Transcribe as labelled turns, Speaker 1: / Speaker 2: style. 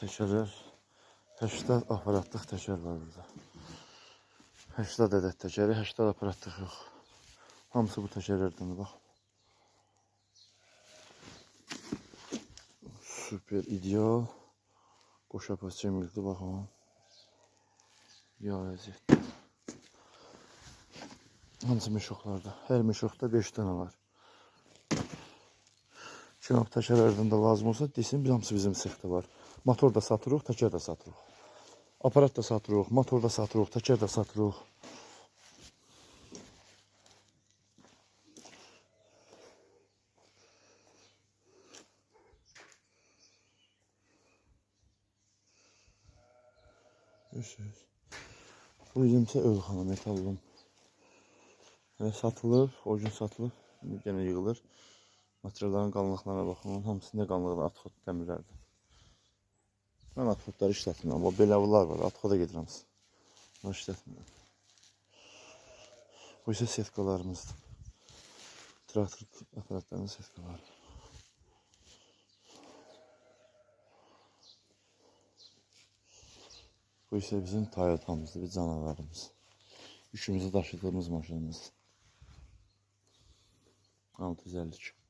Speaker 1: təkərlər. 80 aparatlıq təkər var burada. 80 ədəd təkəri, 80 aparatlıq yox. Hamısı bu təkərlərdən, bax. Super, ideal. Qoşa pas cəmildi, baxın. Ya əziyyət. Hamısı meşoqlarda. Hər meşoqda 5 dənə var. Cənab təkərlərdən də lazım olsa desin, hamısı bizim sexdə var. Motor da satırıq, təkər də satırıq. Aparat da satırıq, motor da satırıq, təkər də satırıq. Görürsünüz. Bu bizimsə Ölxana metallum. Satılır, o gün satılır, yenə yığılır. Materialların qalınlıqlarına baxın, hamısında qalınlıqlar atxot dəmirlərdir. Mən atxotları işlətmirəm, o beləvlər var, atxoda gedirəm. Bunu işlətmirəm. Bu isə setkalarımızdır. Traktor aparatlarının setkaları. Bu isə bizim Toyota'mızdır, bir canavarımız. Yükümüzü daşıdığımız maşınımız. 652.